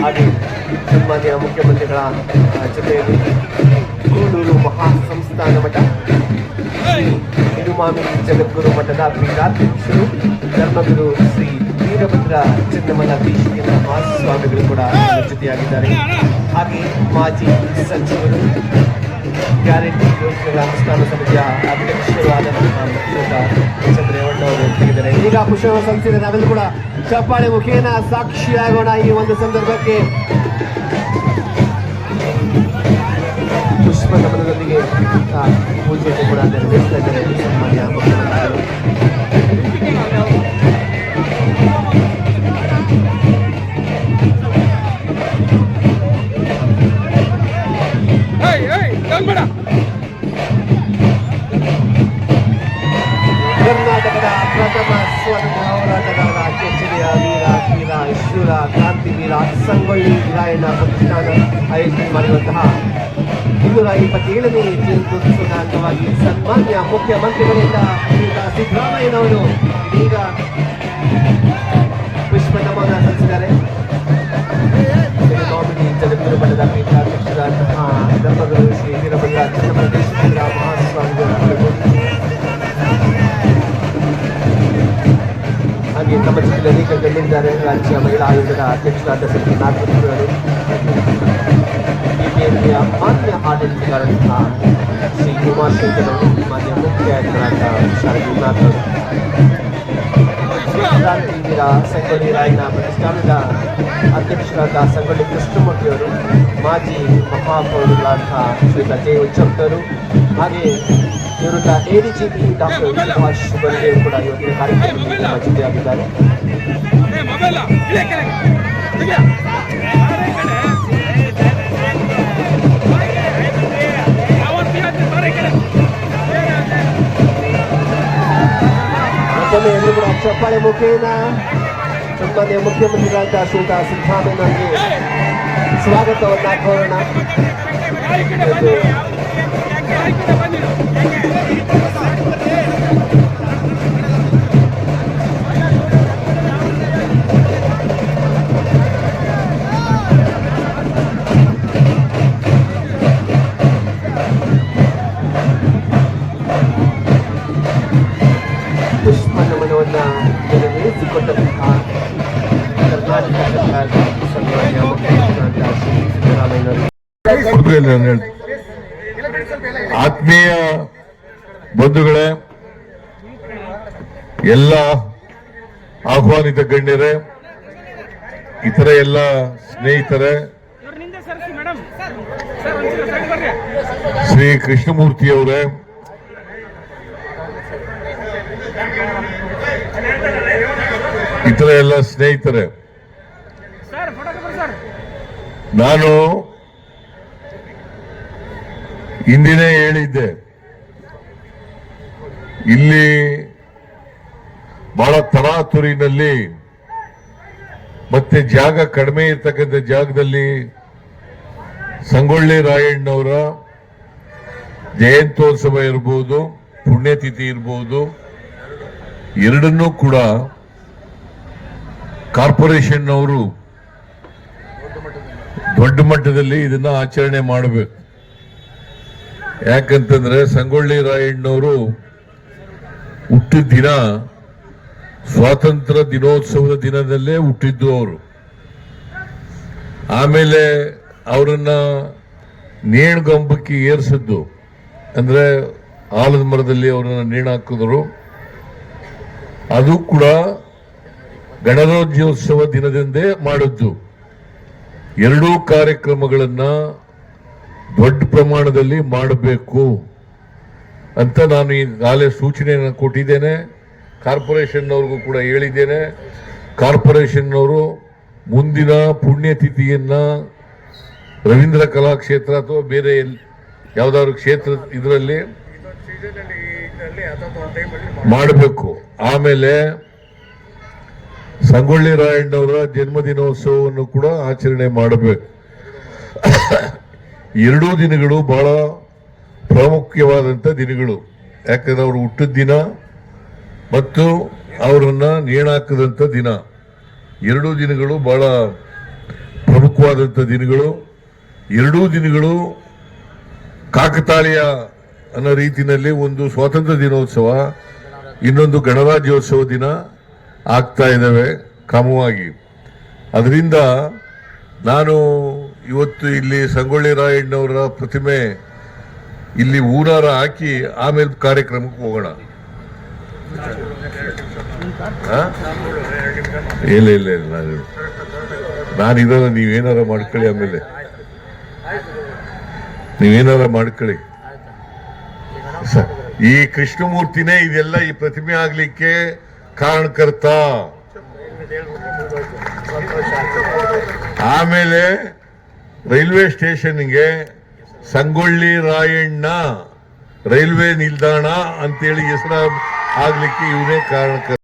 ಹಾಗೆ ಸನ್ಮಾನ್ಯ ಮುಖ್ಯಮಂತ್ರಿಗಳ ಜೊತೆಯಲ್ಲಿ ಗೂಳೂರು ಮಹಾಸಂಸ್ಥಾನ ಮಠ ತಿರುಮಾಮಿ ಜಗದ್ಗುರು ಮಠದ ಪೀಠಾಧ್ಯಕ್ಷರು ಧರ್ಮಗುರು ಶ್ರೀ ವೀರಭದ್ರ ಚನ್ನಮಲ್ಲೇಶ್ವರ ಮಹಾಸ್ವಾಮಿಗಳು ಕೂಡ ಜೊತೆಯಾಗಿದ್ದಾರೆ. ಹಾಗೆ ಮಾಜಿ ಸಚಿವರು ಗ್ಯಾರಂಟಿ ಯೋಜನೆಗಳ ಅನುಷ್ಠಾನ ಸಮಿತಿಯ ಅಧ್ಯಕ್ಷರು ಆದಂತಹ ರೇವಣ್ಣ ಅವರು ತಿಳಿದ್ದಾರೆ. ಈಗ ಪುಷ್ಪ ಸಲ್ಲಿಸಿದ ನಾವೆಲ್ಲರೂ ಕೂಡ ಚಪ್ಪಾಳೆ ಮುಖೇನ ಸಾಕ್ಷಿಯಾಗೋಣ. ಈ ಒಂದು ಸಂದರ್ಭಕ್ಕೆ ಪುಷ್ಪ ನಮನದೊಂದಿಗೆ ಪೂಜೆಯನ್ನು ಕೂಡ ನೆರವೇರಿಸ್ತಾ ಇದ್ದಾರೆ ಸನ್ಮಾನ್ಯ ಮುಖ್ಯಮಂತ್ರಿಗಳು. ಕರ್ನಾಟಕದ ಪ್ರಥಮ ಸ್ವಾತಂತ್ರ್ಯ ಹೋರಾಟಗಾರ ಕೆಚ್ಚೆದೆಯ ವೀರ ಶೂರ ಕ್ರಾಂತಿವೀರ ಸಂಗೊಳ್ಳಿ ರಾಯಣ್ಣ ಪ್ರತಿಷ್ಠಾನ ಆಯೋಜನೆ ಮಾಡಿರುವಂತಹ 227ನೇ ಜಯಂತ್ಯುತ್ಸವದ ಅಂಗವಾಗಿ ಸನ್ಮಾನ್ಯ ಮುಖ್ಯಮಂತ್ರಿಗಳಿಂದ ಸಿದ್ದರಾಮಯ್ಯನವರು ಈಗ ಪುಷ್ಪ ನಮನ ಸಲ್ಲಿಸಿದ್ದಾರೆ. ಜಗದ್ಗುರು ಮಠದ ಪೀಠಾಧ್ಯಕ್ಷರಾದಂತಹ ಧರ್ಮಗುರು ಶ್ರೀ ವೀರಭದ್ರ ಚನ್ನಮಲ್ಲೇಶ್ವರ ಮಹಾಸ್ವಾಮಿಗಳು ಹಾಗೆ ನಮ್ಮ ಜಿಲ್ಲೆಯಲ್ಲಿ ಗಣ್ಯರಿದ್ದಾರೆ. ರಾಜ್ಯ ಮಹಿಳಾ ಆಯೋಗದ ಅಧ್ಯಕ್ಷರಾದ ಶ್ರೀ ನಾಗಪುರವರು, ಬಿಬಿಎಂಪಿಯ ಮಾನ್ಯ ಆಡಳಿತಗಾರರಾದ ಶ್ರೀ ಉಮಾಶಂಕರ್ ಅವರು, ಮಾನ್ಯ ಮುಖ್ಯ ಆಯುಕ್ತರಾದ ಶಾರದನಾಥ್ ಅವರು, ಕ್ರಾಂತಿವೀರ ಸಂಗೊಳ್ಳಿ ರಾಯಣ್ಣ ಪ್ರತಿಷ್ಠಾನದ ಅಧ್ಯಕ್ಷರಾದ ಸಂಗೊಳ್ಳಿ ಕೃಷ್ಣಮೂರ್ತಿಯವರು, ಮಾಜಿ ಮಹಾಪೌರರಾದ ಶ್ರೀಯುತ ಜೆ ಉಚ್ಚಪ್ಪರು, ಹಾಗೆ ನಿವೃತ್ತ ಎಡಿಜಿಪಿ ಡಾಕ್ಟರ್ ಸುಭಾಷ್ ಬಂದೇವ್ ಕೂಡ ಇವತ್ತಿನ ಕಾರ್ಯಕ್ರಮದಲ್ಲಿ ನಮ್ಮ ಜೊತೆಯಾಗಿದ್ದಾರೆ. ಮತ್ತೊಮ್ಮೆ ಎಲ್ಲರೂ ಕೂಡ ಚಪ್ಪಾಳೆ ಮುಖೇನ ಸನ್ಮಾನ್ಯ ಮುಖ್ಯಮಂತ್ರಿಗಳಾದ ಶ್ರೀಯುತ ಸಿದ್ದರಾಮಯ್ಯನವರಿಗೆ ಸ್ವಾಗತವನ್ನು ಕೋರೋಣ. ಪುಷ್ಪ ನಮನವನ್ನು ನೆರವೇರಿಸಿಕೊಟ್ಟಂತಹ ಕರ್ನಾಟಕ ಸರ್ಕಾರದ ಸನ್ಮಾನ್ಯ ಮುಖ್ಯಮಂತ್ರಿಗಳಾದ ಶ್ರೀ ಸಿದ್ದರಾಮಯ್ಯನವರು. ಆತ್ಮೀಯ ಬಂಧುಗಳೇ, ಎಲ್ಲ ಆಹ್ವಾನಿತ ಗಣ್ಯರೇ, ಇತರ ಎಲ್ಲ ಸ್ನೇಹಿತರೆ, ಶ್ರೀ ಕೃಷ್ಣಮೂರ್ತಿಯವರೇ, ಇತರ ಎಲ್ಲ ಸ್ನೇಹಿತರೆ, ನಾನು ಹಿಂದಿನೇ ಹೇಳಿದ್ದೆ, ಇಲ್ಲಿ ಬಹಳ ತರಾತುರಿನಲ್ಲಿ ಮತ್ತೆ ಜಾಗ ಕಡಿಮೆ ಇರ್ತಕ್ಕಂಥ ಜಾಗದಲ್ಲಿ ಸಂಗೊಳ್ಳಿ ರಾಯಣ್ಣವರ ಜಯಂತ್ಯೋತ್ಸವ ಇರಬಹುದು, ಪುಣ್ಯತಿಥಿ ಇರಬಹುದು, ಎರಡನ್ನೂ ಕೂಡ ಕಾರ್ಪೊರೇಷನ್ ಅವರು ದೊಡ್ಡ ಮಟ್ಟದಲ್ಲಿ ಇದನ್ನ ಆಚರಣೆ ಮಾಡಬೇಕು. ಯಾಕಂತಂದ್ರೆ ಸಂಗೊಳ್ಳಿ ರಾಯಣ್ಣವರು ಹುಟ್ಟಿದ ದಿನ ಸ್ವಾತಂತ್ರ್ಯ ದಿನೋತ್ಸವದ ದಿನದಲ್ಲೇ ಹುಟ್ಟಿದ್ದು ಅವರು. ಆಮೇಲೆ ಅವರನ್ನ ನೇಣುಗಂಬಕ್ಕೆ ಏರಿಸಿದ್ದು ಅಂದ್ರೆ ಆಲದ ಮರದಲ್ಲಿ ಅವರನ್ನ ನೇಣು ಹಾಕಿದ್ರು. ಅದು ಕೂಡ ಗಣರಾಜ್ಯೋತ್ಸವ ದಿನದಂದೇ ಮಾಡಿದ್ದು. ಎರಡೂ ಕಾರ್ಯಕ್ರಮಗಳನ್ನ ದೊಡ್ಡ ಪ್ರಮಾಣದಲ್ಲಿ ಮಾಡಬೇಕು ಅಂತ ನಾನು ಈಗಾಗಲೇ ಸೂಚನೆಯನ್ನು ಕೊಟ್ಟಿದ್ದೇನೆ. ಕಾರ್ಪೊರೇಷನ್ನವ್ರಿಗೂ ಕೂಡ ಹೇಳಿದ್ದೇನೆ. ಕಾರ್ಪೊರೇಷನ್ನವರು ಮುಂದಿನ ಪುಣ್ಯತಿಥಿಯನ್ನ ರವೀಂದ್ರ ಕಲಾಕ್ಷೇತ್ರ ಅಥವಾ ಬೇರೆ ಯಾವ್ದಾದ್ರು ಕ್ಷೇತ್ರ ಇದರಲ್ಲಿ ಮಾಡಬೇಕು. ಆಮೇಲೆ ಸಂಗೊಳ್ಳಿ ರಾಯಣ್ಣವರ ಜನ್ಮದಿನೋತ್ಸವವನ್ನು ಕೂಡ ಆಚರಣೆ ಮಾಡಬೇಕು. ಎರಡೂ ದಿನಗಳು ಬಹಳ ಪ್ರಾಮುಖ್ಯವಾದಂಥ ದಿನಗಳು. ಯಾಕಂದ್ರೆ ಅವರು ಹುಟ್ಟಿದ ದಿನ ಮತ್ತು ಅವರನ್ನ ನೇಣಾಕದಂಥ ದಿನ, ಎರಡೂ ದಿನಗಳು ಬಹಳ ಪ್ರಮುಖವಾದಂಥ ದಿನಗಳು. ಎರಡೂ ದಿನಗಳು ಕಾಕತಾಳೀಯ ಅನ್ನೋ ರೀತಿಯಲ್ಲಿ ಒಂದು ಸ್ವಾತಂತ್ರ್ಯ ದಿನೋತ್ಸವ, ಇನ್ನೊಂದು ಗಣರಾಜ್ಯೋತ್ಸವ ದಿನ ಆಗ್ತಾ ಇದ್ದಾವೆ ಕ್ರಮವಾಗಿ. ಅದರಿಂದ ನಾನು ಇವತ್ತು ಇಲ್ಲಿ ಸಂಗೊಳ್ಳಿ ರಾಯಣ್ಣವರ ಪ್ರತಿಮೆ ಇಲ್ಲಿ ಊರಾರ ಹಾಕಿ ಆಮೇಲೆ ಕಾರ್ಯಕ್ರಮಕ್ಕೆ ಹೋಗೋಣ. ಇಲ್ಲ ಇಲ್ಲ ಇಲ್ಲ, ನಾನಿರಲ್ಲ, ನೀವೇನಾರ ಮಾಡ್ಕೊಳ್ಳಿ, ಆಮೇಲೆ ನೀವೇನಾರ ಮಾಡ್ಕೊಳ್ಳಿ. ಈ ಕೃಷ್ಣಮೂರ್ತಿನೇ ಇದೆಲ್ಲ ಈ ಪ್ರತಿಮೆ ಆಗ್ಲಿಕ್ಕೆ ಕಾರಣಕರ್ತ. ಆಮೇಲೆ ರೈಲ್ವೆ ಸ್ಟೇಷನ್ಗೆ ಸಂಗೊಳ್ಳಿ ರಾಯಣ್ಣ ರೈಲ್ವೆ ನಿಲ್ದಾಣ ಅಂತೇಳಿ ಹೆಸರು ಆಗ್ಲಿಕ್ಕೆ ಇವನೇ ಕಾರಣಕರ್ತ.